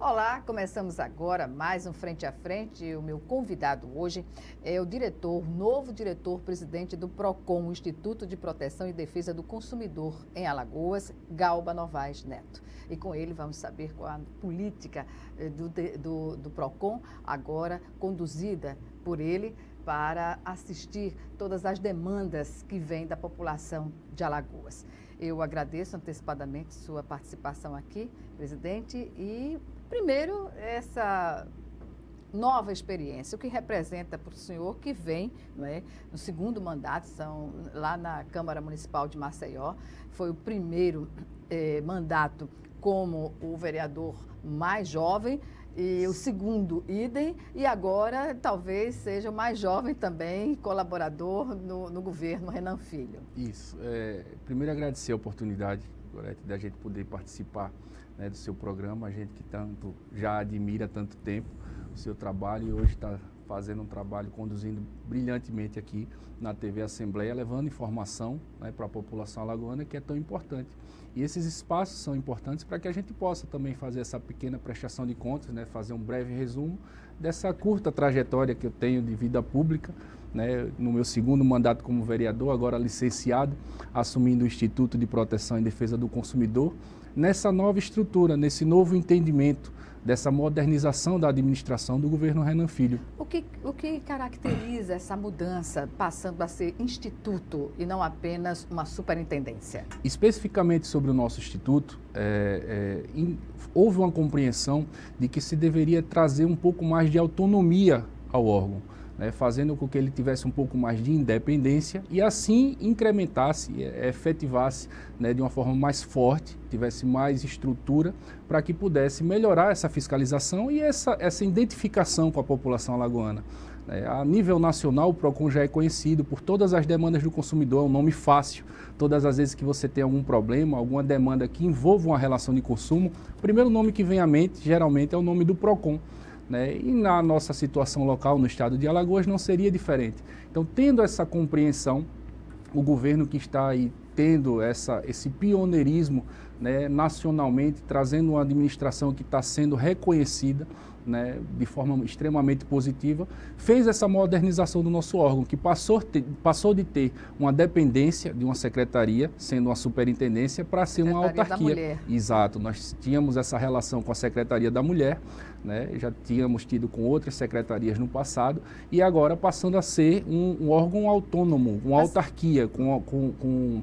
Olá, começamos agora mais um Frente a Frente. O meu convidado hoje é o novo diretor-presidente do PROCON, o Instituto de Proteção e Defesa do Consumidor em Alagoas, Galba Novaes Neto. E com ele vamos saber qual a política do PROCON, agora conduzida por ele, para assistir todas as demandas que vêm da população de Alagoas. Eu agradeço antecipadamente sua participação aqui, presidente, e primeiro essa nova experiência, o que representa para o senhor que vem, não é, no segundo mandato, lá na Câmara Municipal de Maceió, foi o primeiro mandato como o vereador mais jovem, e o segundo, idem, e agora talvez seja o mais jovem também, colaborador no governo Renan Filho. Isso. Primeiro agradecer a oportunidade, Gorete, da gente poder participar, né, do seu programa, a gente que tanto já admira há tanto tempo o seu trabalho e hoje está fazendo um trabalho, conduzindo brilhantemente aqui na TV Assembleia, levando informação, né, para a população alagoana, que é tão importante. E esses espaços são importantes para que a gente possa também fazer essa pequena prestação de contas, né, fazer um breve resumo dessa curta trajetória que eu tenho de vida pública, né, no meu segundo mandato como vereador, agora licenciado, assumindo o Instituto de Proteção e Defesa do Consumidor, nessa nova estrutura, nesse novo entendimento, dessa modernização da administração do governo Renan Filho. O que caracteriza essa mudança, passando a ser instituto e não apenas uma superintendência? Especificamente sobre o nosso instituto, houve uma compreensão de que se deveria trazer um pouco mais de autonomia ao órgão, né, fazendo com que ele tivesse um pouco mais de independência e assim incrementasse, efetivasse, né, de uma forma mais forte, tivesse mais estrutura para que pudesse melhorar essa fiscalização e essa identificação com a população alagoana. A nível nacional, o PROCON já é conhecido por todas as demandas do consumidor, é um nome fácil. Todas as vezes que você tem algum problema, alguma demanda que envolva uma relação de consumo, o primeiro nome que vem à mente, geralmente, é o nome do PROCON. Né? E na nossa situação local, no estado de Alagoas, não seria diferente. Então, tendo essa compreensão, o governo que está aí tendo esse pioneirismo, né, nacionalmente, trazendo uma administração que está sendo reconhecida, né, de forma extremamente positiva, fez essa modernização do nosso órgão, que passou de ter uma dependência de uma secretaria, sendo uma superintendência, para ser uma autarquia. Da Mulher. Exato, nós tínhamos essa relação com a Secretaria da Mulher, né, já tínhamos tido com outras secretarias no passado, e agora passando a ser um órgão autônomo, uma autarquia, com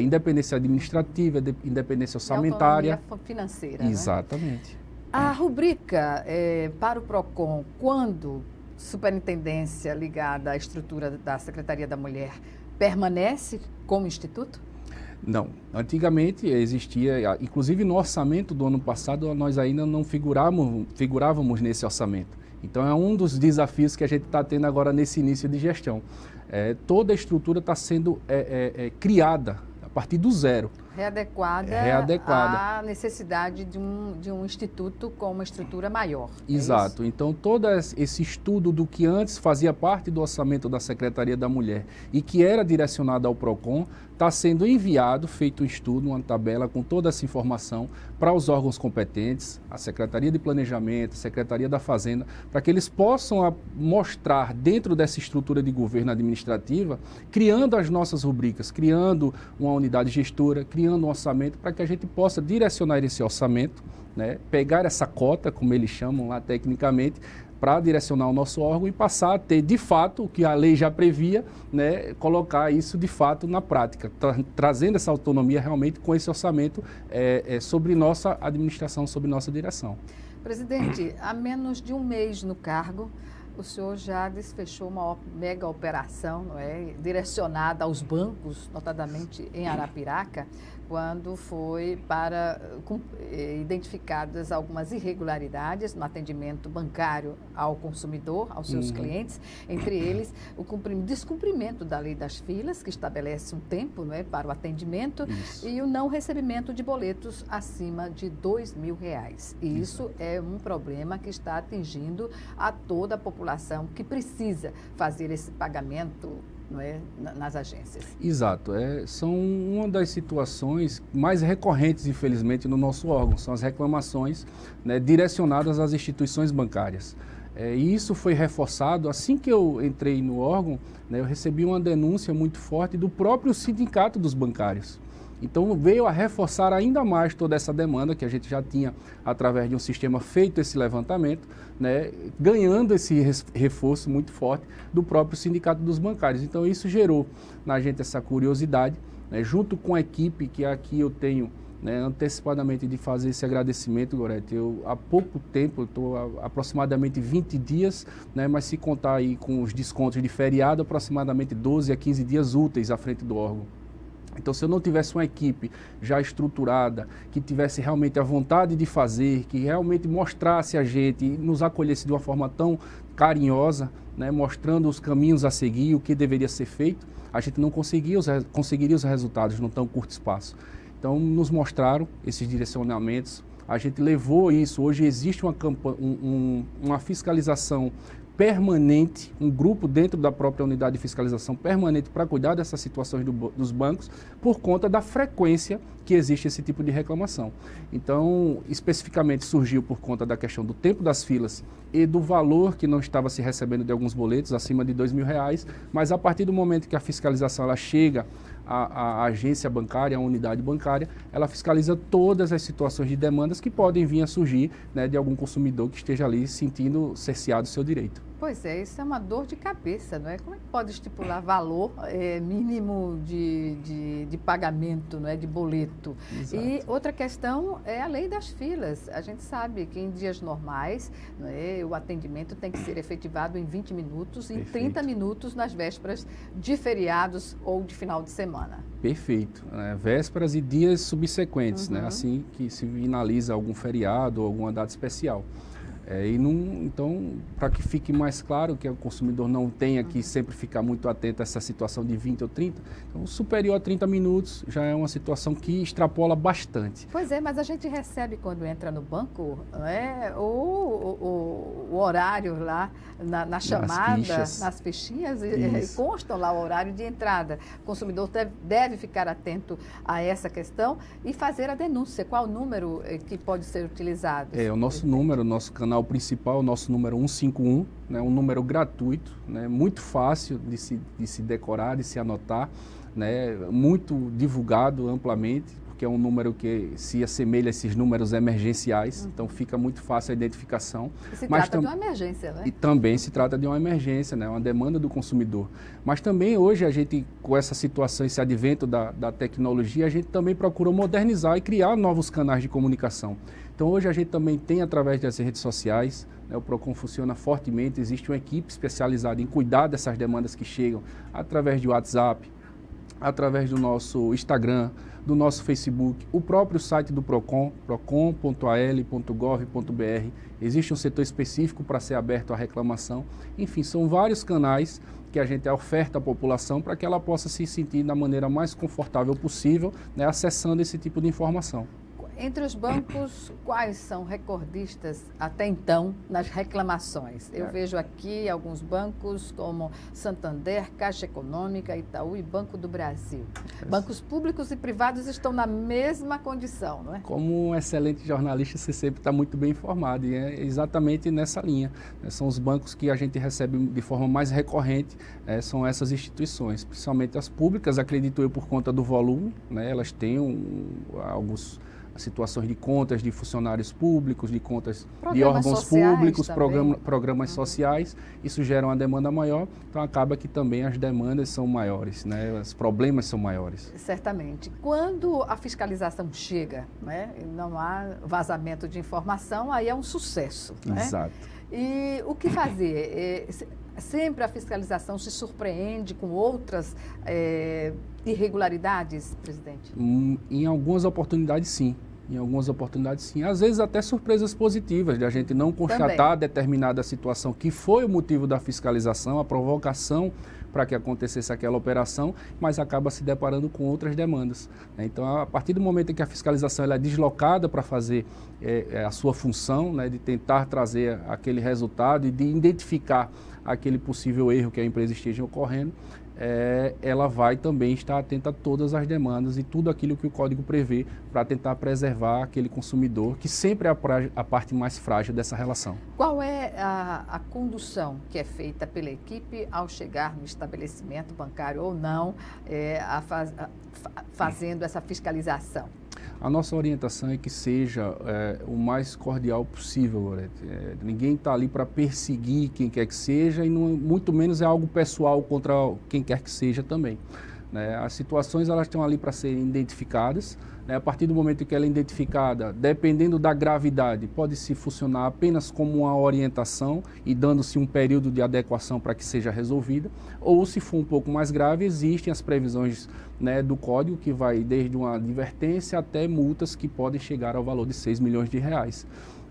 independência administrativa, independência orçamentária. Autonomia financeira. Exatamente. Né? A rubrica para o PROCON, quando superintendência ligada à estrutura da Secretaria da Mulher, permanece como instituto? Não. Antigamente existia, inclusive no orçamento do ano passado, nós ainda não figurávamos nesse orçamento. Então é um dos desafios que a gente está tendo agora nesse início de gestão. Toda a estrutura está sendo criada a partir do zero. Readequada à necessidade de um instituto com uma estrutura maior. Exato. Então, todo esse estudo do que antes fazia parte do orçamento da Secretaria da Mulher e que era direcionado ao PROCON, está sendo enviado, feito um estudo, uma tabela com toda essa informação para os órgãos competentes, a Secretaria de Planejamento, a Secretaria da Fazenda, para que eles possam mostrar dentro dessa estrutura de governo administrativa, criando as nossas rubricas, criando uma unidade gestora, criando um orçamento para que a gente possa direcionar esse orçamento, né, pegar essa cota, como eles chamam lá tecnicamente, para direcionar o nosso órgão e passar a ter, de fato, o que a lei já previa, né, colocar isso, de fato, na prática, trazendo essa autonomia realmente com esse orçamento sobre nossa administração, sobre nossa direção. Presidente, há menos de um mês no cargo, o senhor já desfechou uma mega operação, não é, direcionada aos bancos, notadamente em Arapiraca, quando foi identificadas algumas irregularidades no atendimento bancário ao consumidor, aos seus clientes, entre eles o descumprimento da lei das filas, que estabelece um tempo, não é, para o atendimento, e o não recebimento de boletos acima de R$2.000. E isso é um problema que está atingindo a toda a população que precisa fazer esse pagamento não é, nas agências. Exato. São uma das situações mais recorrentes, infelizmente, no nosso órgão. São as reclamações, né, direcionadas às instituições bancárias. E isso foi reforçado assim que eu entrei no órgão, né, eu recebi uma denúncia muito forte do próprio sindicato dos bancários. Então veio a reforçar ainda mais toda essa demanda que a gente já tinha através de um sistema feito esse levantamento, né, ganhando esse reforço muito forte do próprio sindicato dos bancários. Então isso gerou na gente essa curiosidade, né, junto com a equipe que aqui eu tenho, né, antecipadamente de fazer esse agradecimento, Gorete. Há pouco tempo, estou há aproximadamente 20 dias, né, mas se contar aí com os descontos de feriado, aproximadamente 12 a 15 dias úteis à frente do órgão. Então, se eu não tivesse uma equipe já estruturada, que tivesse realmente a vontade de fazer, que realmente mostrasse a gente e nos acolhesse de uma forma tão carinhosa, né, mostrando os caminhos a seguir, o que deveria ser feito, a gente não conseguiria os resultados num tão curto espaço. Então, nos mostraram esses direcionamentos, a gente levou isso. Hoje existe uma fiscalização permanente, um grupo dentro da própria unidade de fiscalização permanente para cuidar dessas situações dos bancos, por conta da frequência que existe esse tipo de reclamação. Então, especificamente surgiu por conta da questão do tempo das filas e do valor que não estava se recebendo de alguns boletos, acima de R$2.000, mas a partir do momento que a fiscalização ela chega à agência bancária, à unidade bancária, ela fiscaliza todas as situações de demandas que podem vir a surgir, né, de algum consumidor que esteja ali sentindo cerceado o seu direito. Pois é, isso é uma dor de cabeça, não é? Como é que pode estipular valor mínimo de pagamento, não é, de boleto? Exato. E outra questão é a lei das filas. A gente sabe que em dias normais, não é, o atendimento tem que ser efetivado em 20 minutos e em 30 minutos nas vésperas de feriados ou de final de semana. Perfeito. Vésperas e dias subsequentes, né? Assim que se finaliza algum feriado ou alguma data especial. Então, para que fique mais claro, que o consumidor não tenha que sempre ficar muito atento a essa situação de 20 ou 30, então, superior a 30 minutos já é uma situação que extrapola bastante. Pois é, mas a gente recebe quando entra no banco, né, o horário lá na chamada, nas fichinhas, e consta lá o horário de entrada. O consumidor deve ficar atento a essa questão e fazer a denúncia. Qual o número que pode ser utilizado? O nosso número, o nosso canal principal, o nosso número 151, né, um número gratuito, né, muito fácil de se decorar, de se anotar, né, muito divulgado amplamente, porque é um número que se assemelha a esses números emergenciais, então fica muito fácil a identificação. E se trata de uma emergência, né? E também se trata de uma emergência, né, uma demanda do consumidor. Mas também hoje a gente, com essa situação, esse advento da tecnologia, a gente também procura modernizar e criar novos canais de comunicação. Então hoje a gente também tem, através das redes sociais, né, o PROCON funciona fortemente, existe uma equipe especializada em cuidar dessas demandas que chegam através de WhatsApp, através do nosso Instagram, do nosso Facebook, o próprio site do PROCON, procon.al.gov.br. Existe um setor específico para ser aberto à reclamação. Enfim, são vários canais que a gente oferta à população para que ela possa se sentir da maneira mais confortável possível, né, acessando esse tipo de informação. Entre os bancos, quais são recordistas até então nas reclamações? Eu vejo aqui alguns bancos como Santander, Caixa Econômica, Itaú e Banco do Brasil. Bancos públicos e privados estão na mesma condição, não é? Como um excelente jornalista, você sempre está muito bem informado e é exatamente nessa linha. São os bancos que a gente recebe de forma mais recorrente, são essas instituições, principalmente as públicas, acredito eu, por conta do volume, né? Elas têm alguns situações de contas de funcionários públicos, de contas de órgãos públicos, programas sociais, isso gera uma demanda maior, então acaba que também as demandas são maiores, né? Os problemas são maiores. Certamente. Quando a fiscalização chega, né, e não há vazamento de informação, aí é um sucesso. Exato. Né? E o que fazer? Sempre a fiscalização se surpreende com outras irregularidades, presidente? Em algumas oportunidades, sim. Em algumas oportunidades, sim. Às vezes até surpresas positivas, de a gente não constatar determinada situação que foi o motivo da fiscalização, a provocação para que acontecesse aquela operação, mas acaba se deparando com outras demandas. Então, a partir do momento em que a fiscalização ela é deslocada para fazer a sua função, né, de tentar trazer aquele resultado e de identificar aquele possível erro que a empresa esteja ocorrendo, ela vai também estar atenta a todas as demandas e tudo aquilo que o Código prevê para tentar preservar aquele consumidor, que sempre é a parte mais frágil dessa relação. Qual é a condução que é feita pela equipe ao chegar no estabelecimento bancário ou não, fazendo essa fiscalização? A nossa orientação é que seja o mais cordial possível, Gorete. Ninguém está ali para perseguir quem quer que seja e muito menos é algo pessoal contra quem quer que seja também. Né? As situações elas estão ali para serem identificadas. Né? A partir do momento que ela é identificada, dependendo da gravidade, pode-se funcionar apenas como uma orientação e dando-se um período de adequação para que seja resolvida. Ou, se for um pouco mais grave, existem as previsões, né, do Código, que vai desde uma advertência até multas que podem chegar ao valor de 6 milhões de reais.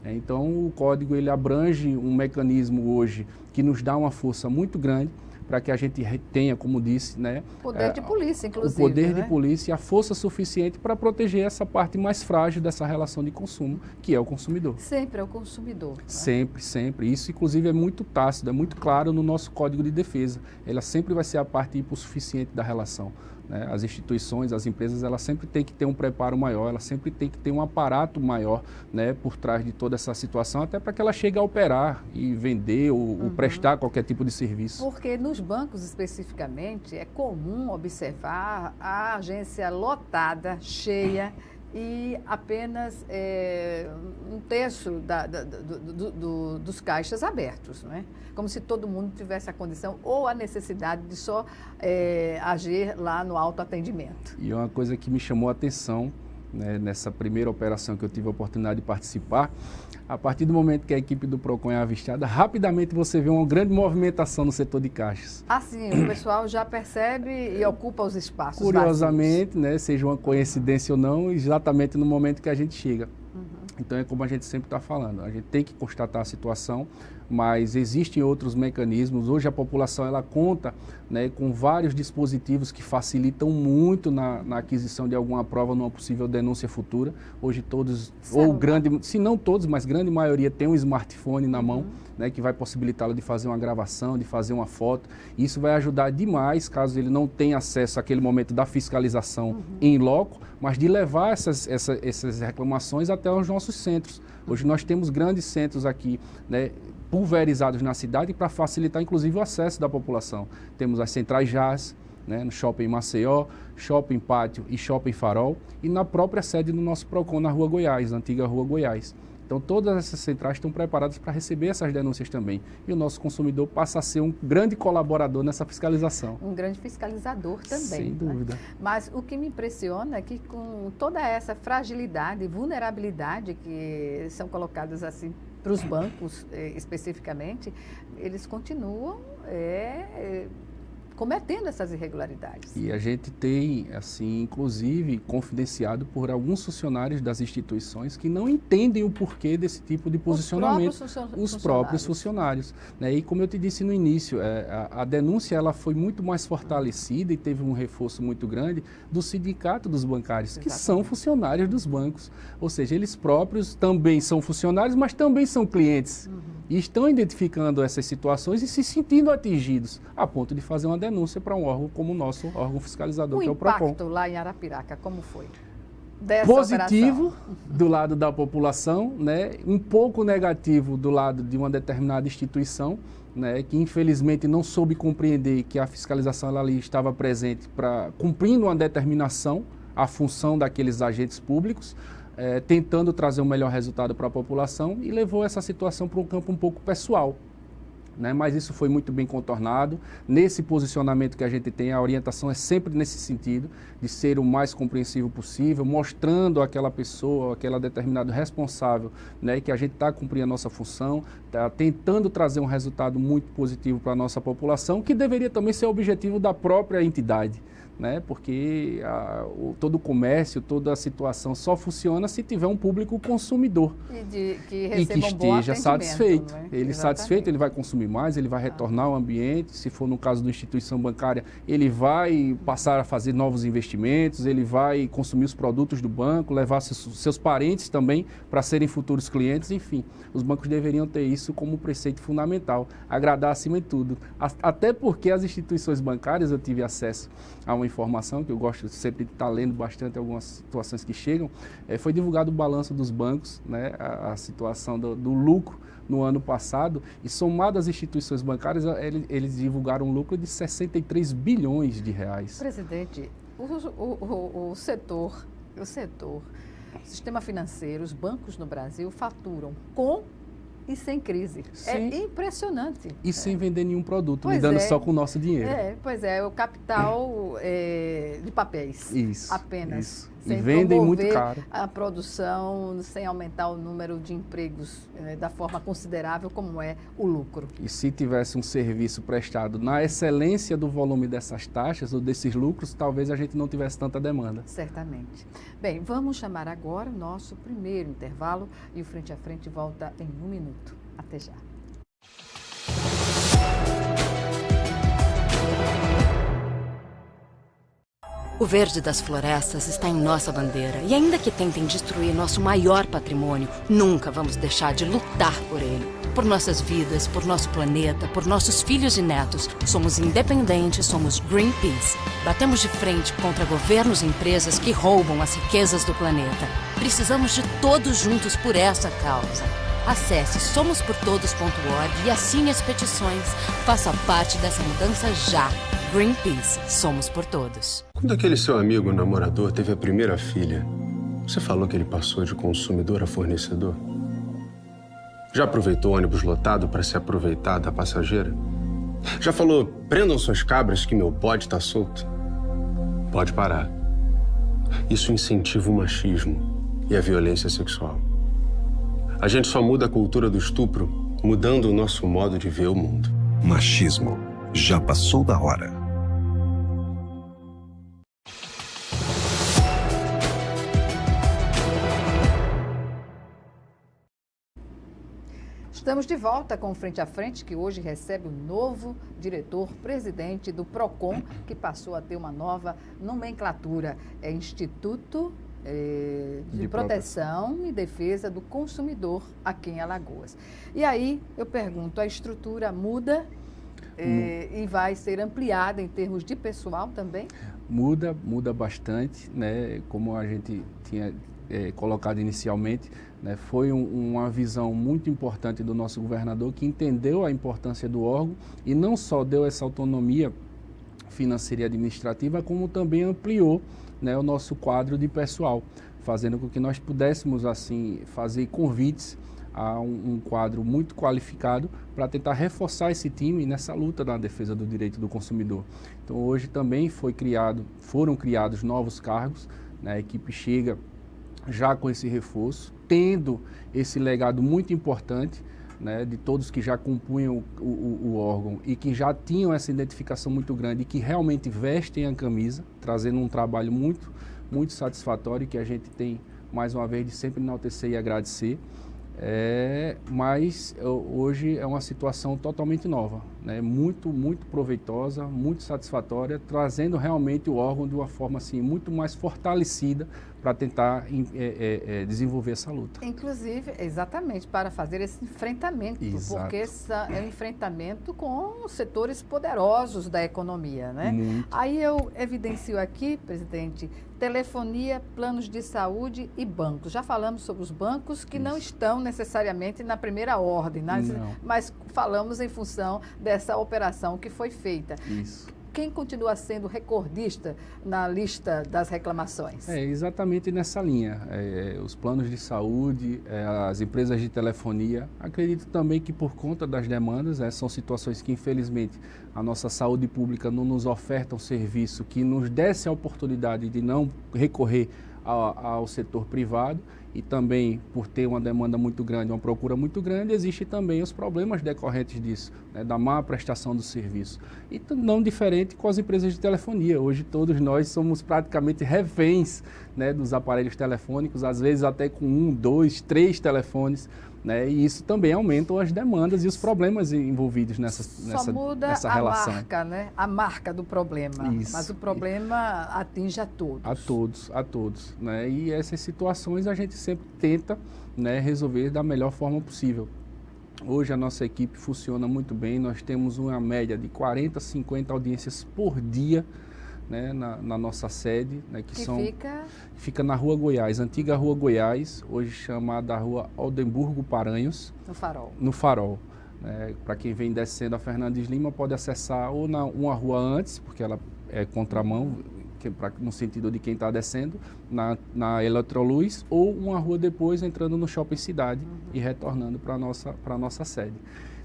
Então, o Código ele abrange um mecanismo hoje que nos dá uma força muito grande para que a gente tenha, como disse, né, poder de polícia, inclusive. O poder né? de polícia e a força suficiente para proteger essa parte mais frágil dessa relação de consumo, que é o consumidor. Sempre é o consumidor. Né? Sempre, sempre. Isso, inclusive, é muito tácito, é muito claro no nosso Código de Defesa. Ela sempre vai ser a parte hipossuficiente da relação. Né? As instituições, as empresas, elas sempre têm que ter um preparo maior, elas sempre têm que ter um aparato maior, né, por trás de toda essa situação, até para que ela chegue a operar e vender ou prestar qualquer tipo de serviço. Porque nos bancos, especificamente, é comum observar a agência lotada, cheia, e apenas um terço dos caixas abertos, não é? Como se todo mundo tivesse a condição ou a necessidade de só agir lá no autoatendimento. E uma coisa que me chamou a atenção, né, nessa primeira operação que eu tive a oportunidade de participar, a partir do momento que a equipe do PROCON é avistada, rapidamente você vê uma grande movimentação no setor de caixas. Assim, o pessoal já percebe e ocupa os espaços Curiosamente, né, seja uma coincidência ou não, exatamente no momento que a gente chega. Então é como a gente sempre está falando, a gente tem que constatar a situação, mas existem outros mecanismos. Hoje a população ela conta, né, com vários dispositivos que facilitam muito na aquisição de alguma prova numa possível denúncia futura. Hoje todos, ou grande, se não todos, mas grande maioria tem um smartphone na mão, né, que vai possibilitá-lo de fazer uma gravação, de fazer uma foto. Isso vai ajudar demais, caso ele não tenha acesso àquele momento da fiscalização em loco, mas de levar essas reclamações até os nossos centros. Hoje nós temos grandes centros aqui, né, pulverizados na cidade para facilitar inclusive o acesso da população. Temos as centrais JAS, né, no Shopping Maceió, Shopping Pátio e Shopping Farol, e na própria sede do nosso PROCON na Rua Goiás, na antiga Rua Goiás. Então todas essas centrais estão preparadas para receber essas denúncias também. E o nosso consumidor passa a ser um grande colaborador nessa fiscalização. Um grande fiscalizador também. Sem dúvida. Né? Mas o que me impressiona é que com toda essa fragilidade e vulnerabilidade que são colocadas assim para os bancos especificamente, eles continuam cometendo essas irregularidades. E a gente tem, assim, inclusive, confidenciado por alguns funcionários das instituições que não entendem o porquê desse tipo de posicionamento. Os próprios funcionários. Né? E como eu te disse no início, a denúncia ela foi muito mais fortalecida e teve um reforço muito grande do sindicato dos bancários, que são funcionários dos bancos. Ou seja, eles próprios também são funcionários, mas também são clientes. E estão identificando essas situações e se sentindo atingidos, a ponto de fazer uma denúncia para um órgão como o nosso órgão fiscalizador, que é o PROCON. O impacto lá em Arapiraca, como foi? Positivo operação? Do lado da população, né? Um pouco negativo do lado de uma determinada instituição, né? Que infelizmente não soube compreender que a fiscalização ela ali estava presente para cumprindo uma determinação, a função daqueles agentes públicos, tentando trazer um melhor resultado para a população e levou essa situação para um campo um pouco pessoal. Né? Mas isso foi muito bem contornado. Nesse posicionamento que a gente tem, a orientação é sempre nesse sentido, de ser o mais compreensivo possível, mostrando àquela pessoa, àquela determinado responsável, né, que a gente está cumprindo a nossa função, está tentando trazer um resultado muito positivo para a nossa população, que deveria também ser o objetivo da própria entidade. né? Porque todo o comércio, toda a situação só funciona se tiver um público consumidor que e que esteja satisfeito. Né? Ele satisfeito, ele vai consumir mais, ele vai retornar ao ambiente. Se for no caso da instituição bancária, ele vai passar a fazer novos investimentos, ele vai consumir os produtos do banco, levar seus parentes também para serem futuros clientes. Enfim, os bancos deveriam ter isso como preceito fundamental, agradar acima de tudo. Até porque as instituições bancárias, eu tive acesso a uma informação que eu gosto sempre de estar lendo bastante algumas situações que chegam, foi divulgado o balanço dos bancos, né, a situação do lucro no ano passado, e somado às instituições bancárias, eles divulgaram um lucro de 63 bilhões de reais. Presidente, o setor, o sistema financeiro, os bancos no Brasil faturam com e sem crise. Sim. É impressionante. E sem vender nenhum produto, lidando só com o nosso dinheiro. Pois é, o capital de papéis. Isso. Apenas. Isso. Sem e vendem muito caro. A produção, sem aumentar o número de empregos da forma considerável como é o lucro. E se tivesse um serviço prestado na excelência do volume dessas taxas ou desses lucros, talvez a gente não tivesse tanta demanda. Certamente. Bem, vamos chamar agora o nosso primeiro intervalo e o Frente a Frente volta em 1 minuto. Até já. O verde das florestas está em nossa bandeira e ainda que tentem destruir nosso maior patrimônio, nunca vamos deixar de lutar por ele. Por nossas vidas, por nosso planeta, por nossos filhos e netos. Somos independentes, somos Greenpeace. Batemos de frente contra governos e empresas que roubam as riquezas do planeta. Precisamos de todos juntos por essa causa. Acesse somosportodos.org e assine as petições. Faça parte dessa mudança já. Greenpeace, somos por todos. Quando aquele seu amigo namorador teve a primeira filha, você falou que ele passou de consumidor a fornecedor? Já aproveitou ônibus lotado para se aproveitar da passageira? Já falou, prendam suas cabras que meu bode tá solto? Pode parar. Isso incentiva o machismo e a violência sexual. A gente só muda a cultura do estupro mudando o nosso modo de ver o mundo. Machismo. Já passou da hora. Estamos de volta com o Frente a Frente, que hoje recebe o novo diretor-presidente do PROCON, que passou a ter uma nova nomenclatura. É Instituto de Proteção e Defesa do Consumidor aqui em Alagoas. E aí, eu pergunto, a estrutura muda e vai ser ampliada em termos de pessoal também? Muda bastante, né? Como a gente tinha colocado inicialmente, né? Foi uma visão muito importante do nosso governador, que entendeu a importância do órgão e não só deu essa autonomia financeira e administrativa, como também ampliou, né, o nosso quadro de pessoal, fazendo com que nós pudéssemos assim fazer convites a um quadro muito qualificado para tentar reforçar esse time nessa luta na defesa do direito do consumidor. Então hoje também foram criados novos cargos, né? A equipe chega já com esse reforço, tendo esse legado muito importante, né, de todos que já compunham o órgão e que já tinham essa identificação muito grande e que realmente vestem a camisa, trazendo um trabalho muito, muito satisfatório, que a gente tem, mais uma vez, de sempre enaltecer e agradecer. Mas hoje é uma situação totalmente nova, né? Muito proveitosa, muito satisfatória, trazendo realmente o órgão de uma forma assim, muito mais fortalecida para tentar desenvolver essa luta. Inclusive, exatamente, para fazer esse enfrentamento, Exato. Porque é um enfrentamento com os setores poderosos da economia, né? Muito. Aí eu evidencio aqui, presidente, telefonia, planos de saúde e bancos. Já falamos sobre os bancos que não estão necessariamente na primeira ordem, mas falamos em função dessa operação que foi feita. Isso. Quem continua sendo recordista na lista das reclamações? Exatamente nessa linha. Os planos de saúde, as empresas de telefonia. Acredito também que por conta das demandas, são situações que infelizmente a nossa saúde pública não nos oferta um serviço que nos desse a oportunidade de não recorrer ao setor privado e também por ter uma demanda muito grande, uma procura muito grande, existe também os problemas decorrentes disso, né, da má prestação do serviço. E não diferente com as empresas de telefonia. Hoje todos nós somos praticamente reféns, né, dos aparelhos telefônicos, às vezes até com 1, 2, 3 telefones. Né? E isso também aumenta as demandas e os problemas envolvidos nessa relação. Só muda a marca, né? A marca do problema. Isso. Mas o problema atinge a todos. A todos. Né? E essas situações a gente sempre tenta, né, resolver da melhor forma possível. Hoje a nossa equipe funciona muito bem, nós temos uma média de 40, 50 audiências por dia, né, na nossa sede, né, que fica na Rua Goiás, antiga Rua Goiás, hoje chamada Rua Oldenburgo Paranhos. No Farol. Né, para quem vem descendo a Fernandes Lima pode acessar ou uma rua antes, porque ela é contramão, no sentido de quem está descendo, na Eletroluz, ou uma rua depois entrando no Shopping Cidade e retornando para a nossa sede.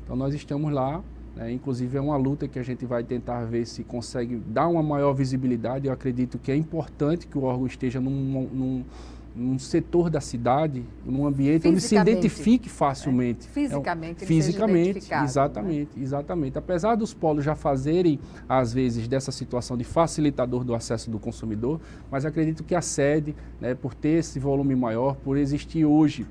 Então nós estamos lá. Inclusive é uma luta que a gente vai tentar ver se consegue dar uma maior visibilidade. Eu acredito que é importante que o órgão esteja num setor da cidade, num ambiente onde se identifique facilmente. Fisicamente, exatamente. Apesar dos polos já fazerem, às vezes, dessa situação de facilitador do acesso do consumidor, mas acredito que a sede, né, por ter esse volume maior, por existir hoje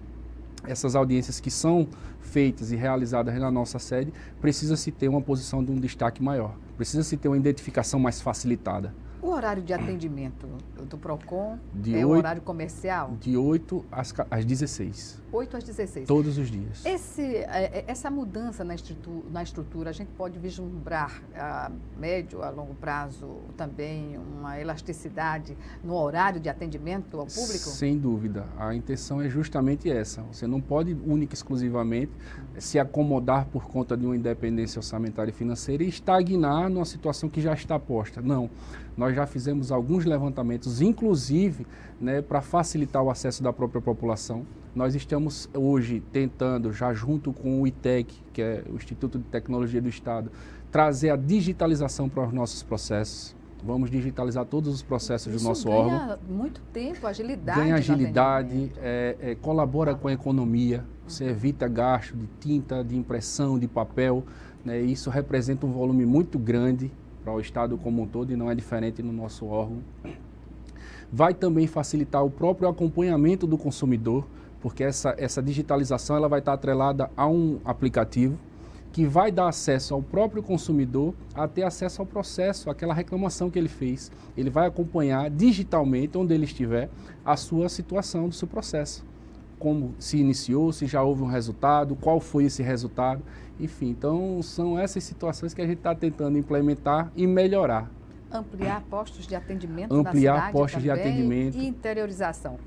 essas audiências que são feitas e realizadas na nossa sede, precisa-se ter uma posição de um destaque maior, precisa-se ter uma identificação mais facilitada. O horário de atendimento do PROCON o horário comercial? De 8 às 16. 8 às 16. Todos os dias. Essa mudança na estrutura, a gente pode vislumbrar a médio, a longo prazo também uma elasticidade no horário de atendimento ao público? Sem dúvida. A intenção é justamente essa. Você não pode única e exclusivamente se acomodar por conta de uma independência orçamentária e financeira e estagnar numa situação que já está posta. Não. Nós já fizemos alguns levantamentos, inclusive, né, para facilitar o acesso da própria população. Nós estamos hoje tentando, já junto com o ITEC, que é o Instituto de Tecnologia do Estado, trazer a digitalização para os nossos processos. Vamos digitalizar todos os processos do nosso órgão. Ganha muito tempo, agilidade. Ganha agilidade, colabora com a economia, você evita gasto de tinta, de impressão, de papel. Né, isso representa um volume muito grande para o Estado como um todo e não é diferente no nosso órgão. Vai também facilitar o próprio acompanhamento do consumidor, porque essa digitalização ela vai estar atrelada a um aplicativo que vai dar acesso ao próprio consumidor a ter acesso ao processo, àquela reclamação que ele fez. Ele vai acompanhar digitalmente, onde ele estiver, a sua situação do seu processo. Como se iniciou, se já houve um resultado, qual foi esse resultado. Enfim, então são essas situações que a gente está tentando implementar e melhorar. Ampliar postos de atendimento na cidade Ampliar postos de atendimento. E interiorização.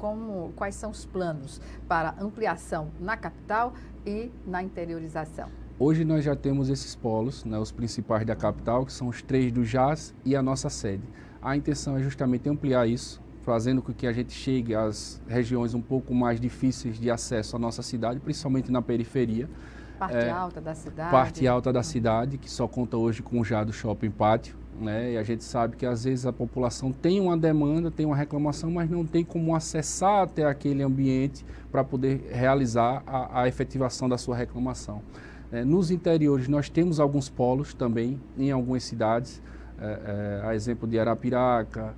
Quais são os planos para ampliação na capital e na interiorização? Hoje nós já temos esses polos, né, os principais da capital, que são os 3 do JAS e a nossa sede. A intenção é justamente ampliar isso, fazendo com que a gente chegue às regiões um pouco mais difíceis de acesso à nossa cidade, principalmente na periferia. Parte alta da cidade. Parte alta da cidade, que só conta hoje com o já do Shopping Pátio, né? E a gente sabe que às vezes a população tem uma demanda, tem uma reclamação, mas não tem como acessar até aquele ambiente para poder realizar a efetivação da sua reclamação. Nos interiores nós temos alguns polos também, em algumas cidades, a exemplo de Arapiraca,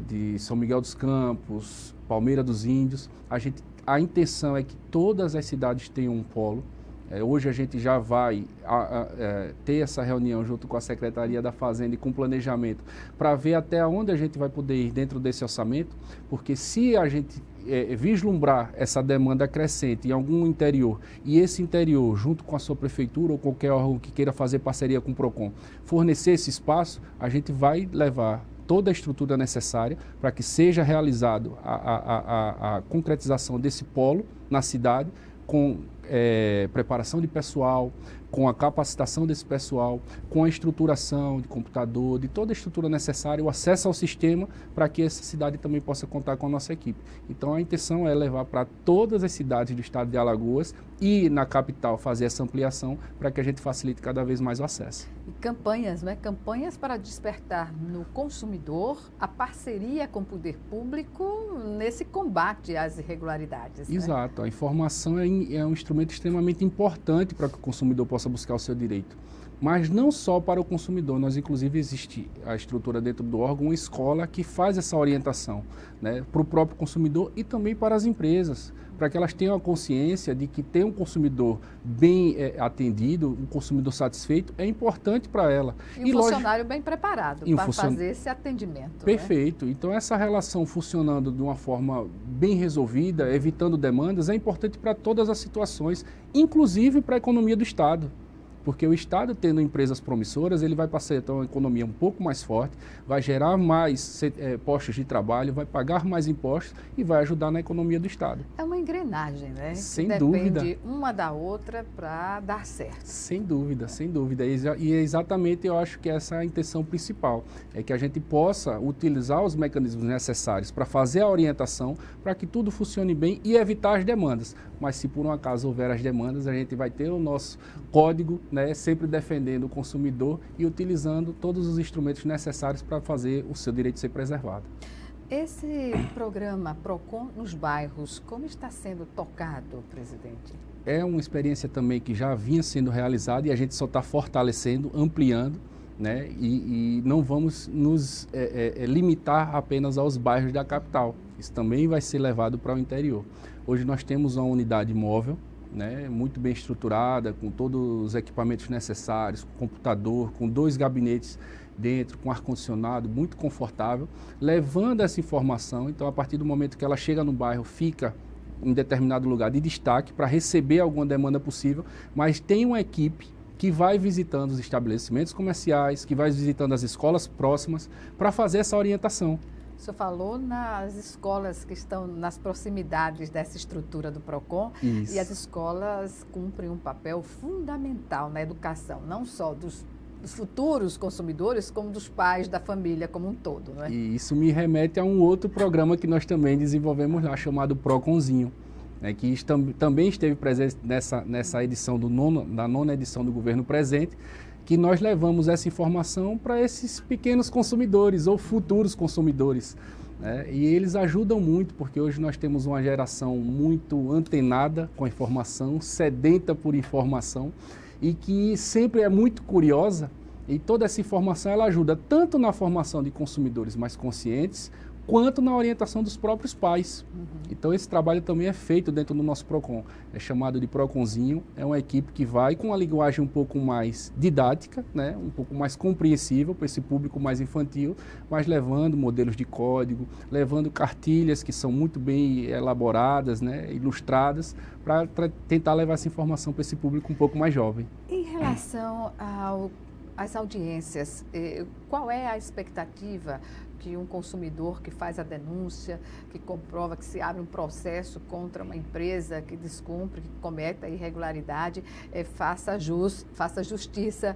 de São Miguel dos Campos, Palmeira dos Índios. A intenção é que todas as cidades tenham um polo. Hoje a gente já vai ter essa reunião junto com a Secretaria da Fazenda e com o planejamento para ver até onde a gente vai poder ir dentro desse orçamento, porque se a gente vislumbrar essa demanda crescente em algum interior e esse interior, junto com a sua prefeitura ou qualquer órgão que queira fazer parceria com o PROCON, fornecer esse espaço, a gente vai levar toda a estrutura necessária para que seja realizado a concretização desse polo na cidade, com preparação de pessoal, com a capacitação desse pessoal, com a estruturação de computador, de toda a estrutura necessária, o acesso ao sistema para que essa cidade também possa contar com a nossa equipe. Então a intenção é levar para todas as cidades do estado de Alagoas e na capital fazer essa ampliação para que a gente facilite cada vez mais o acesso. E campanhas, né? Campanhas para despertar no consumidor a parceria com o poder público nesse combate às irregularidades. Exato. A informação é um instrumento extremamente importante para que o consumidor possa buscar o seu direito. Mas não só para o consumidor, nós inclusive existe a estrutura dentro do órgão, uma escola que faz essa orientação, né, para o próprio consumidor e também para as empresas, para que elas tenham a consciência de que ter um consumidor bem atendido, um consumidor satisfeito, é importante para ela. E um funcionário bem preparado para fazer esse atendimento. Perfeito. Né? Então essa relação funcionando de uma forma bem resolvida, evitando demandas, é importante para todas as situações, inclusive para a economia do Estado. Porque o Estado, tendo empresas promissoras, ele vai passar a ter uma economia um pouco mais forte, vai gerar mais postos de trabalho, vai pagar mais impostos e vai ajudar na economia do Estado. É uma engrenagem, né? Sem que dúvida. Depende uma da outra para dar certo. Sem dúvida, sem dúvida. E é exatamente, eu acho que essa é a intenção principal, é que a gente possa utilizar os mecanismos necessários para fazer a orientação, para que tudo funcione bem e evitar as demandas. Mas se por um acaso houver as demandas, a gente vai ter o nosso código, né, sempre defendendo o consumidor e utilizando todos os instrumentos necessários para fazer o seu direito ser preservado. Esse programa PROCON nos bairros, como está sendo tocado, presidente? É uma experiência também que já vinha sendo realizada e a gente só está fortalecendo, ampliando, né, e não vamos nos limitar apenas aos bairros da capital. Isso também vai ser levado para o interior. Hoje nós temos uma unidade móvel, né, muito bem estruturada, com todos os equipamentos necessários, com computador, com 2 gabinetes dentro, com ar-condicionado, muito confortável, levando essa informação. Então, a partir do momento que ela chega no bairro, fica em determinado lugar de destaque para receber alguma demanda possível, mas tem uma equipe que vai visitando os estabelecimentos comerciais, que vai visitando as escolas próximas para fazer essa orientação. O senhor falou nas escolas que estão nas proximidades dessa estrutura do PROCON. Isso. E as escolas cumprem um papel fundamental na educação, não só dos futuros consumidores, como dos pais, da família como um todo, não é? E isso me remete a um outro programa que nós também desenvolvemos lá, chamado PROCONzinho, né, que também esteve presente nessa edição da 9ª edição do governo presente, que nós levamos essa informação para esses pequenos consumidores ou futuros consumidores, né? E eles ajudam muito, porque hoje nós temos uma geração muito antenada com a informação, sedenta por informação e que sempre é muito curiosa, e toda essa informação ela ajuda tanto na formação de consumidores mais conscientes, quanto na orientação dos próprios pais. Então esse trabalho também é feito dentro do nosso PROCON, é chamado de PROCONzinho, é uma equipe que vai com uma linguagem um pouco mais didática, né, um pouco mais compreensível para esse público mais infantil, mas levando modelos de código, levando cartilhas que são muito bem elaboradas, né, ilustradas, para tentar levar essa informação para esse público um pouco mais jovem. Em relação às audiências, qual é a expectativa que um consumidor que faz a denúncia, que comprova que se abre um processo contra uma empresa que descumpre, que cometa irregularidade, faça justiça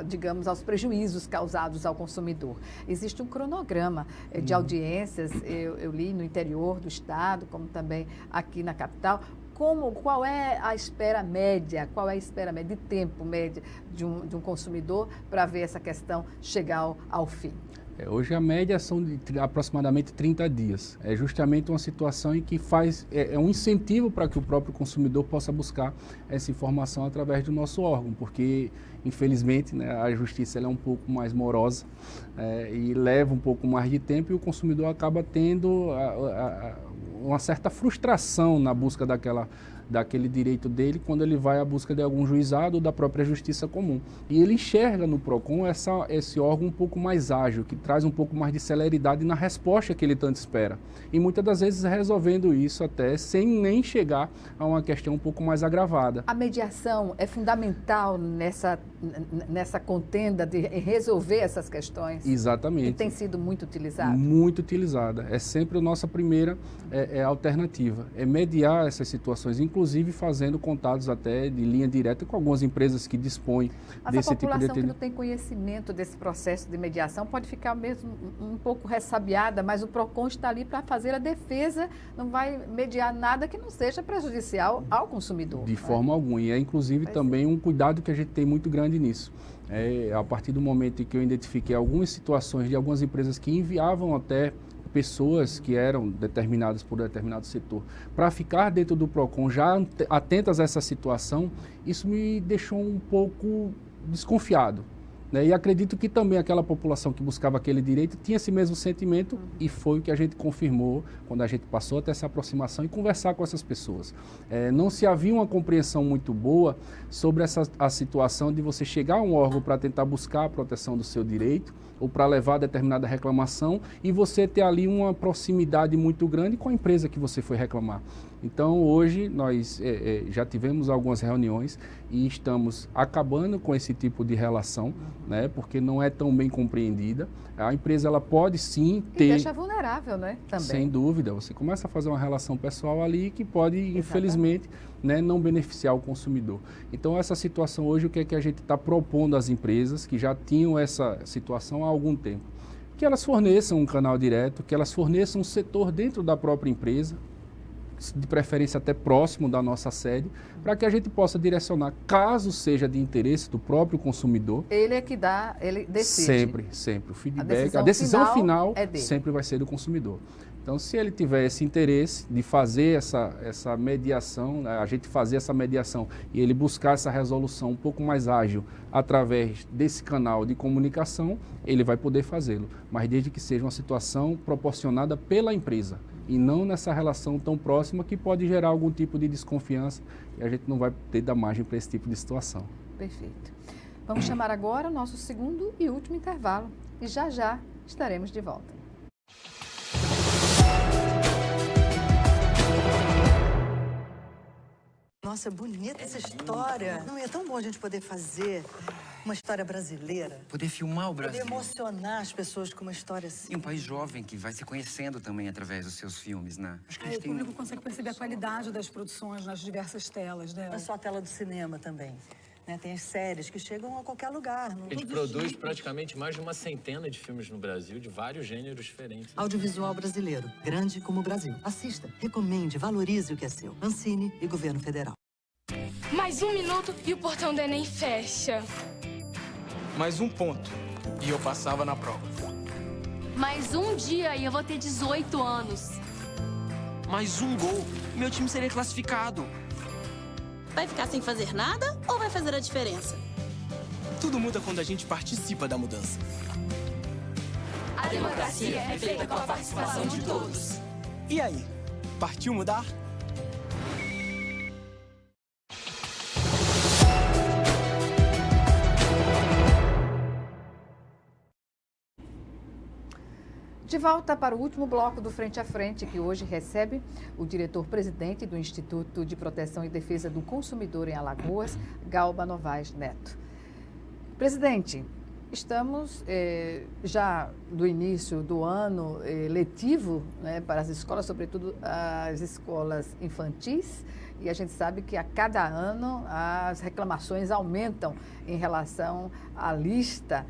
digamos, aos prejuízos causados ao consumidor? Existe um cronograma de audiências, eu li no interior do estado, como também aqui na capital. Qual é a espera média, de tempo média de um consumidor para ver essa questão chegar ao fim? Hoje a média são de aproximadamente 30 dias. É justamente uma situação em que é um incentivo para que o próprio consumidor possa buscar essa informação através do nosso órgão, porque infelizmente, né, a justiça ela é um pouco mais morosa e leva um pouco mais de tempo, e o consumidor acaba tendo uma certa frustração na busca daquele direito dele quando ele vai à busca de algum juizado ou da própria justiça comum. E ele enxerga no PROCON esse órgão um pouco mais ágil, que traz um pouco mais de celeridade na resposta que ele tanto espera. E muitas das vezes resolvendo isso até sem nem chegar a uma questão um pouco mais agravada. A mediação é fundamental nessa contenda de resolver essas questões? Exatamente. E tem sido muito utilizada? Muito utilizada. É sempre a nossa primeira alternativa, é mediar essas situações. Inclusive inclusive fazendo contatos até de linha direta com algumas empresas que dispõem desse tipo de Mas a população que atendimento. não tem conhecimento desse processo de mediação pode ficar mesmo um pouco ressabiada, mas o PROCON está ali para fazer a defesa, não vai mediar nada que não seja prejudicial ao consumidor. De forma alguma, e é inclusive também um cuidado que a gente tem muito grande nisso. A partir do momento em que eu identifiquei algumas situações de algumas empresas que enviavam até pessoas que eram determinadas por determinado setor para ficar dentro do PROCON já atentas a essa situação, isso me deixou um pouco desconfiado. E acredito que também aquela população que buscava aquele direito tinha esse mesmo sentimento e foi o que a gente confirmou quando a gente passou a ter essa aproximação e conversar com essas pessoas. Não se havia uma compreensão muito boa sobre a situação de você chegar a um órgão para tentar buscar a proteção do seu direito ou para levar determinada reclamação e você ter ali uma proximidade muito grande com a empresa que você foi reclamar. Então, hoje, nós já tivemos algumas reuniões e estamos acabando com esse tipo de relação, porque não é tão bem compreendida. A empresa ela pode sim ter... E deixa vulnerável, né? Também. Sem dúvida. Você começa a fazer uma relação pessoal ali que pode, infelizmente, não beneficiar o consumidor. Então, essa situação hoje, o que é que a gente está propondo às empresas que já tinham essa situação há algum tempo? Que elas forneçam um canal direto, que elas forneçam um setor dentro da própria empresa, de preferência até próximo da nossa sede, para que a gente possa direcionar, caso seja de interesse do próprio consumidor. Ele é que dá, ele decide. Sempre. O feedback, a decisão final é dele. Sempre vai ser do consumidor. Então, se ele tiver esse interesse de fazer essa mediação, a gente fazer essa mediação e ele buscar essa resolução um pouco mais ágil através desse canal de comunicação, ele vai poder fazê-lo. Mas desde que seja uma situação proporcionada pela empresa e não nessa relação tão próxima que pode gerar algum tipo de desconfiança e a gente não vai ter da margem para esse tipo de situação. Perfeito. Vamos chamar agora o nosso segundo e último intervalo e já estaremos de volta. Nossa, bonita essa história. Não é tão bom a gente poder fazer uma história brasileira. Poder filmar o Brasil. Poder emocionar as pessoas com uma história assim. E um país jovem que vai se conhecendo também através dos seus filmes, né? Acho que a gente O tem... público consegue perceber a qualidade das produções nas diversas telas, né? Não é só a tela do cinema também. Tem as séries que chegam a qualquer lugar. A gente produz praticamente mais de uma centena de filmes no Brasil, de vários gêneros diferentes. Audiovisual brasileiro, grande como o Brasil. Assista, recomende, valorize o que é seu. Ancine e Governo Federal. Mais 1 minuto e o portão do Enem fecha. Mais 1 ponto e eu passava na prova. Mais 1 dia e eu vou ter 18 anos. Mais 1 gol, meu time seria classificado. Vai ficar sem fazer nada ou vai fazer a diferença? Tudo muda quando a gente participa da mudança. A democracia é feita com a participação de todos. E aí, partiu mudar? De volta para o último bloco do Frente a Frente, que hoje recebe o diretor-presidente do Instituto de Proteção e Defesa do Consumidor em Alagoas, Galba Novaes Neto. Presidente, estamos já no início do ano letivo, para as escolas, sobretudo as escolas infantis, e a gente sabe que a cada ano as reclamações aumentam em relação à lista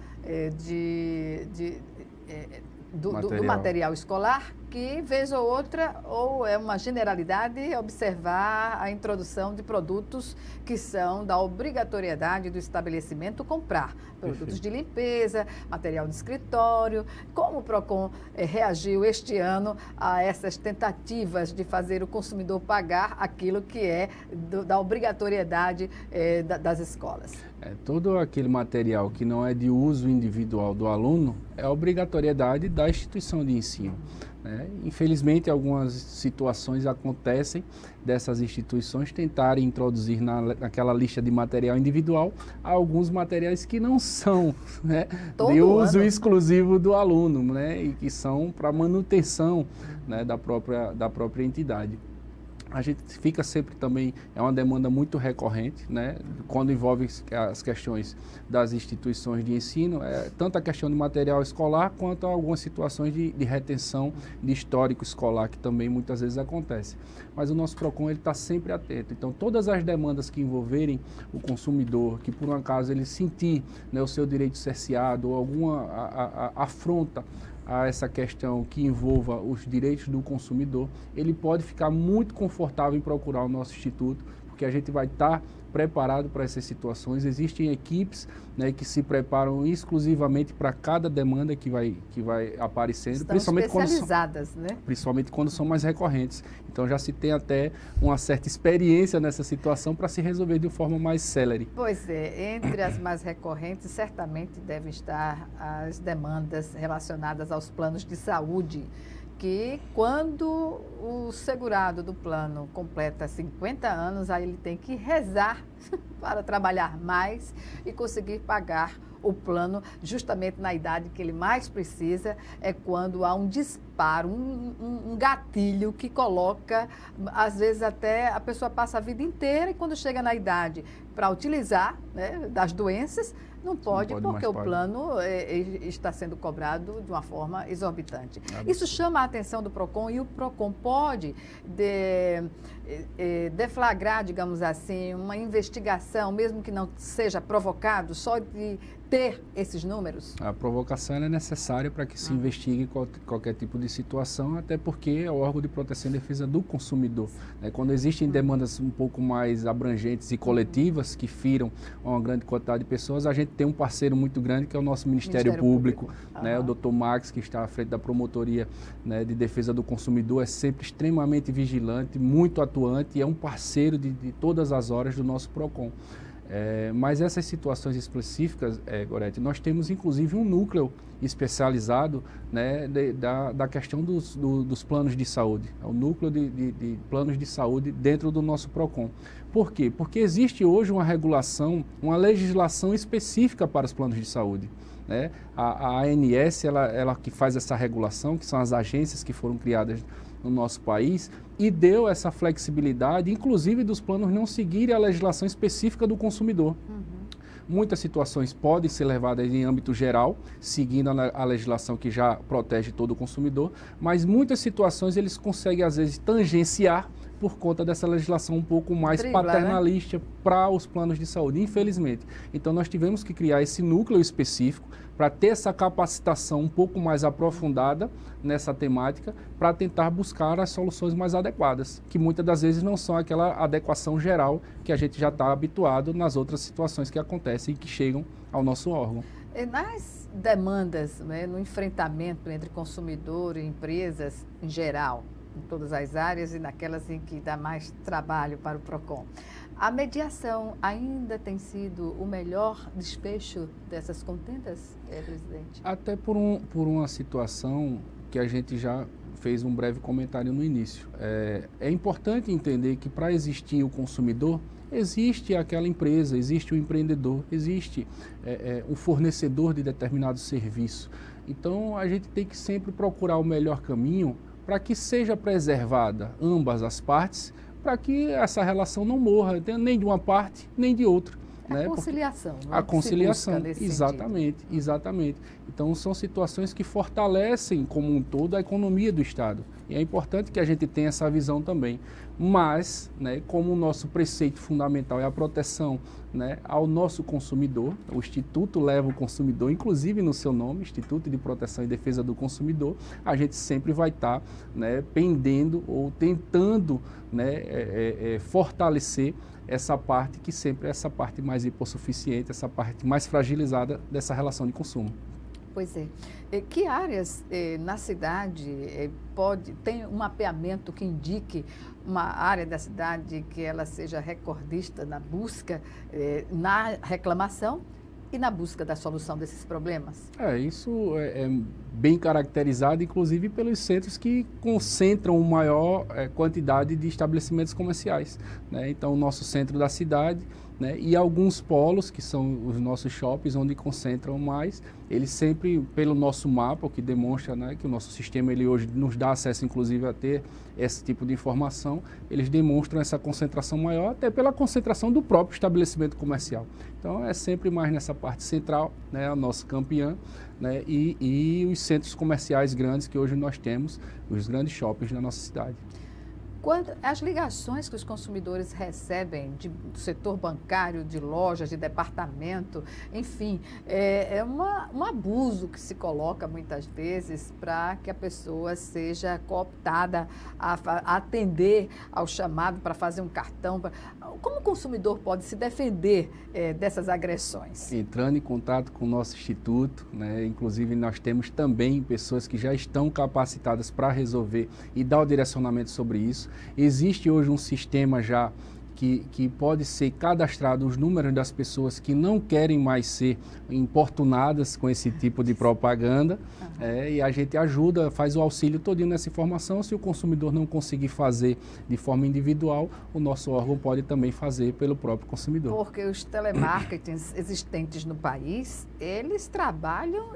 do material escolar, que, vez ou outra, ou é uma generalidade, observar a introdução de produtos que são da obrigatoriedade do estabelecimento comprar. Produtos de limpeza, material de escritório. Como o PROCON reagiu este ano a essas tentativas de fazer o consumidor pagar aquilo que é da obrigatoriedade das escolas? Todo aquele material que não é de uso individual do aluno é a obrigatoriedade da instituição de ensino. Infelizmente, algumas situações acontecem dessas instituições tentarem introduzir naquela lista de material individual alguns materiais que não são de uso exclusivo do aluno, e que são para manutenção da própria entidade. A gente fica sempre também, é uma demanda muito recorrente, né? Quando envolve as questões das instituições de ensino, tanto a questão de material escolar, quanto algumas situações de retenção de histórico escolar, que também muitas vezes acontece. Mas o nosso PROCON está sempre atento. Então, todas as demandas que envolverem o consumidor, que por um acaso ele sentir, né, o seu direito cerceado ou alguma afronta a essa questão que envolva os direitos do consumidor, ele pode ficar muito confortável em procurar o nosso instituto, porque a gente vai estar preparado para essas situações. Existem equipes, né, que se preparam exclusivamente para cada demanda que vai aparecendo. Estão especializadas, né? Principalmente quando são mais recorrentes. Então já se tem até uma certa experiência nessa situação para se resolver de forma mais célere. Pois é, entre as mais recorrentes certamente devem estar as demandas relacionadas aos planos de saúde, que quando o segurado do plano completa 50 anos, aí ele tem que rezar para trabalhar mais e conseguir pagar o plano justamente na idade que ele mais precisa, é quando há um disparo, um gatilho que coloca, às vezes até a pessoa passa a vida inteira e quando chega na idade para utilizar, né, das doenças, não pode porque o plano está sendo cobrado de uma forma exorbitante. Isso chama a atenção do PROCON e o PROCON pode deflagrar, digamos assim, uma investigação, mesmo que não seja provocado, só de ter esses números? A provocação é necessária para que se investigue qualquer tipo de situação, até porque é o órgão de proteção e defesa do consumidor. Né? Quando existem demandas um pouco mais abrangentes e coletivas, que firam uma grande quantidade de pessoas, a gente tem um parceiro muito grande, que é o nosso Ministério Público. Né? O Dr. Max, que está à frente da promotoria, né, de defesa do consumidor, é sempre extremamente vigilante, muito atuante e é um parceiro de todas as horas do nosso PROCON. Mas essas situações específicas, Gorete, nós temos inclusive um núcleo especializado, né, da questão dos planos de saúde, é o núcleo de planos de saúde dentro do nosso PROCON. Por quê? Porque existe hoje uma regulação, uma legislação específica para os planos de saúde. Né? A ANS, ela que faz essa regulação, que são as agências que foram criadas no nosso país, e deu essa flexibilidade, inclusive dos planos não seguirem a legislação específica do consumidor. Muitas situações podem ser levadas em âmbito geral, seguindo a legislação que já protege todo o consumidor, mas muitas situações eles conseguem, às vezes, tangenciar por conta dessa legislação um pouco mais paternalista, né, para os planos de saúde, infelizmente. Então, nós tivemos que criar esse núcleo específico para ter essa capacitação um pouco mais aprofundada nessa temática, para tentar buscar as soluções mais adequadas, que muitas das vezes não são aquela adequação geral que a gente já está habituado nas outras situações que acontecem e que chegam ao nosso órgão. Nas demandas, né, no enfrentamento entre consumidor e empresas em geral, em todas as áreas e naquelas em que dá mais trabalho para o PROCON, a mediação ainda tem sido o melhor desfecho dessas contendas, presidente? Até por uma situação que a gente já fez um breve comentário no início. É importante entender que para existir o consumidor, existe aquela empresa, existe o empreendedor, existe o fornecedor de determinado serviço. Então, a gente tem que sempre procurar o melhor caminho para que seja preservada ambas as partes, para que essa relação não morra, nem de uma parte, nem de outra. A conciliação. A conciliação, exatamente. Então, são situações que fortalecem, como um todo, a economia do Estado. E é importante que a gente tenha essa visão também. Mas, né, como o nosso preceito fundamental é a proteção, né, ao nosso consumidor, o Instituto leva o consumidor, inclusive no seu nome, Instituto de Proteção e Defesa do Consumidor, a gente sempre vai estar, né, pendendo ou tentando, né, fortalecer essa parte que sempre é essa parte mais hipossuficiente, essa parte mais fragilizada dessa relação de consumo. Pois é. Que áreas na cidade tem um mapeamento que indique uma área da cidade que ela seja recordista na busca, na reclamação e na busca da solução desses problemas? Isso é bem caracterizado, inclusive, pelos centros que concentram maior quantidade de estabelecimentos comerciais. Né? Então, o nosso centro da cidade, né? E alguns polos, que são os nossos shoppings, onde concentram mais, eles sempre, pelo nosso mapa, o que demonstra, né, que o nosso sistema ele hoje nos dá acesso, inclusive, a ter esse tipo de informação, eles demonstram essa concentração maior, até pela concentração do próprio estabelecimento comercial. Então, é sempre mais nessa parte central, né, o nosso campeão, né, e os centros comerciais grandes que hoje nós temos, os grandes shoppings da nossa cidade. As ligações que os consumidores recebem do setor bancário, de lojas, de departamento, enfim, é um abuso que se coloca muitas vezes para que a pessoa seja cooptada a atender ao chamado para fazer um cartão. Como o consumidor pode se defender dessas agressões? Entrando em contato com o nosso instituto, né, inclusive nós temos também pessoas que já estão capacitadas para resolver e dar o direcionamento sobre isso. Existe hoje um sistema já que pode ser cadastrado os números das pessoas que não querem mais ser importunadas com esse tipo de propaganda, e a gente ajuda, faz o auxílio todinho nessa informação. Se o consumidor não conseguir fazer de forma individual, o nosso órgão pode também fazer pelo próprio consumidor. Porque os telemarketings existentes no país, eles trabalham,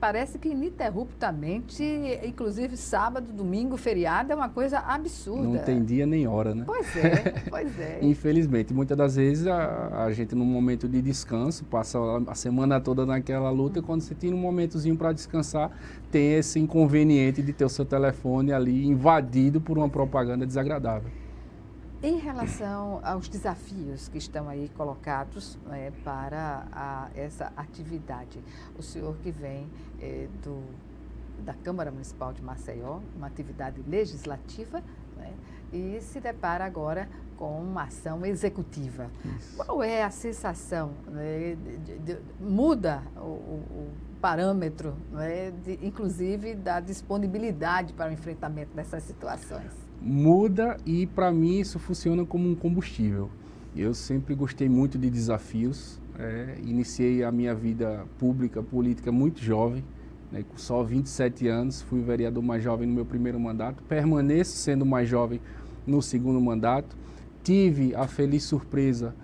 parece que ininterruptamente, inclusive sábado, domingo, feriado, é uma coisa absurda. Não tem dia nem hora, né? Pois é. Infelizmente, muitas das vezes a gente num momento de descanso, passa a semana toda naquela luta, e quando você tem um momentozinho para descansar, tem esse inconveniente de ter o seu telefone ali invadido por uma propaganda desagradável. Em relação aos desafios que estão aí colocados, né, para essa atividade, o senhor que vem da Câmara Municipal de Maceió, uma atividade legislativa, né, e se depara agora com uma ação executiva. Isso. Qual é a sensação? Né, muda o parâmetro, né, inclusive da disponibilidade para o enfrentamento dessas situações? Muda, e para mim isso funciona como um combustível. Eu sempre gostei muito de desafios, iniciei a minha vida política muito jovem, né, com só 27 anos, fui o vereador mais jovem no meu primeiro mandato, permaneço sendo mais jovem no segundo mandato. Tive a feliz surpresa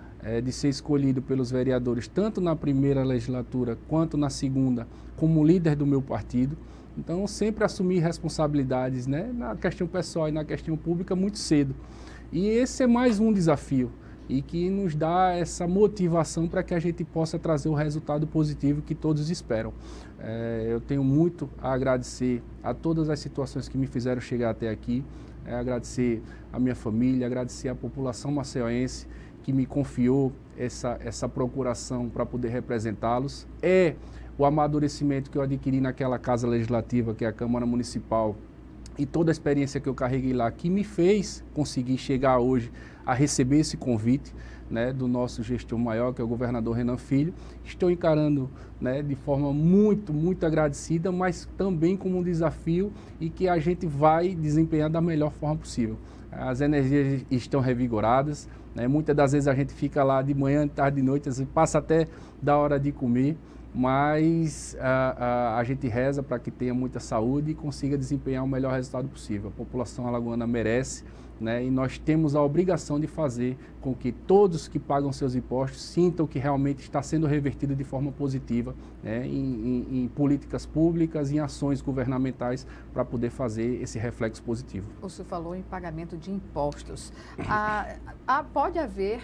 de ser escolhido pelos vereadores, tanto na primeira legislatura quanto na segunda, como líder do meu partido. Então, sempre assumi responsabilidades, né, na questão pessoal e na questão pública muito cedo. E esse é mais um desafio, e que nos dá essa motivação para que a gente possa trazer o resultado positivo que todos esperam. Eu tenho muito a agradecer a todas as situações que me fizeram chegar até aqui, agradecer a minha família, agradecer a população maceioense que me confiou essa procuração para poder representá-los. O amadurecimento que eu adquiri naquela casa legislativa, que é a Câmara Municipal, e toda a experiência que eu carreguei lá, que me fez conseguir chegar hoje a receber esse convite, né, do nosso gestor maior, que é o governador Renan Filho. Estou encarando, né, de forma muito, muito agradecida, mas também como um desafio, e que a gente vai desempenhar da melhor forma possível. As energias estão revigoradas, né, muitas das vezes a gente fica lá de manhã, de tarde, de noite, às vezes passa até da hora de comer, mas a gente reza para que tenha muita saúde e consiga desempenhar o melhor resultado possível. A população alagoana merece, né, e nós temos a obrigação de fazer com que todos que pagam seus impostos sintam que realmente está sendo revertido de forma positiva, né, em políticas públicas, em ações governamentais, para poder fazer esse reflexo positivo. O senhor falou em pagamento de impostos. Pode haver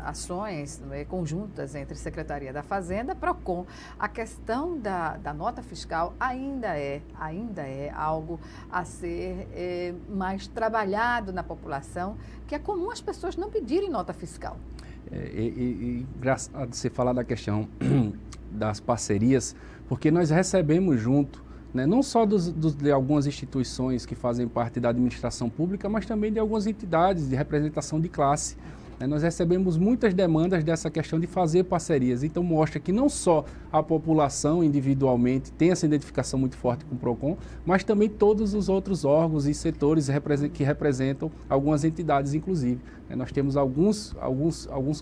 ações, né, conjuntas entre Secretaria da Fazenda e PROCON. A questão da nota fiscal ainda é algo a ser mais trabalhado na população, que é comum as pessoas não pedirem nota fiscal. Engraçado você falar da questão das parcerias, porque nós recebemos junto, né, não só de algumas instituições que fazem parte da administração pública, mas também de algumas entidades de representação de classe. Nós recebemos muitas demandas dessa questão de fazer parcerias, então mostra que não só a população individualmente tem essa identificação muito forte com o PROCON, mas também todos os outros órgãos e setores que representam algumas entidades, inclusive. Nós temos alguns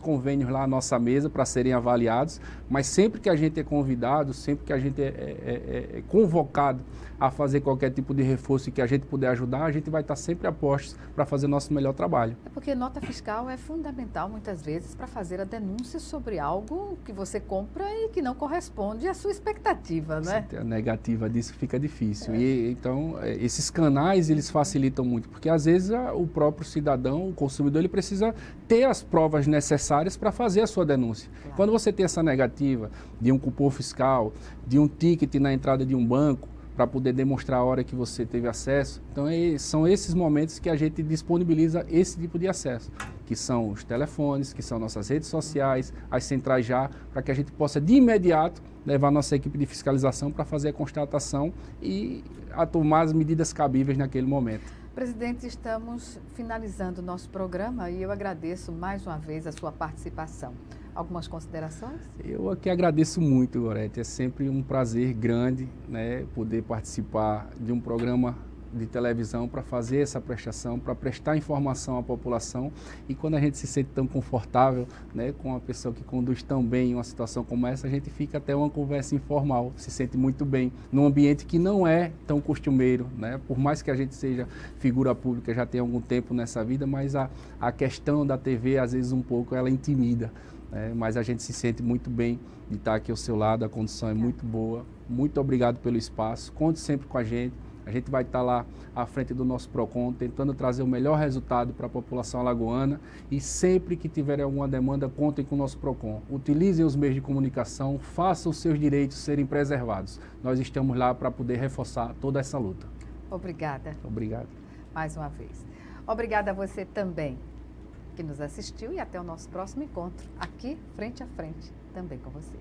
convênios lá à nossa mesa para serem avaliados, mas sempre que a gente é convidado, sempre que a gente é convocado a fazer qualquer tipo de reforço e que a gente puder ajudar, a gente vai estar sempre a postos para fazer nosso melhor trabalho. Porque nota fiscal é fundamental fundamental, muitas vezes, para fazer a denúncia sobre algo que você compra e que não corresponde à sua expectativa, né? A negativa disso fica difícil. E, então, esses canais, eles facilitam muito, porque às vezes o próprio cidadão, o consumidor, ele precisa ter as provas necessárias para fazer a sua denúncia. Claro. Quando você tem essa negativa de um cupom fiscal, de um ticket na entrada de um banco, para poder demonstrar a hora que você teve acesso. Então, são esses momentos que a gente disponibiliza esse tipo de acesso, que são os telefones, que são nossas redes sociais, as centrais já, para que a gente possa, de imediato, levar a nossa equipe de fiscalização para fazer a constatação e a tomar as medidas cabíveis naquele momento. Presidente, estamos finalizando o nosso programa e eu agradeço mais uma vez a sua participação. Algumas considerações? Eu aqui agradeço muito, Gorete. É sempre um prazer grande, né, poder participar de um programa de televisão para fazer essa prestação, para prestar informação à população. E quando a gente se sente tão confortável, né, com uma pessoa que conduz tão bem em uma situação como essa, a gente fica até uma conversa informal, se sente muito bem, num ambiente que não é tão costumeiro, né? Por mais que a gente seja figura pública, já tem algum tempo nessa vida, mas a questão da TV, às vezes, um pouco, ela intimida. Mas a gente se sente muito bem de estar aqui ao seu lado, a condição é muito boa. Muito obrigado pelo espaço, conte sempre com a gente vai estar lá à frente do nosso PROCON, tentando trazer o melhor resultado para a população alagoana e sempre que tiverem alguma demanda, contem com o nosso PROCON. Utilizem os meios de comunicação, façam os seus direitos serem preservados. Nós estamos lá para poder reforçar toda essa luta. Obrigada. Obrigado. Mais uma vez. Obrigada a você também que nos assistiu e até o nosso próximo encontro, aqui, frente a frente, também com você.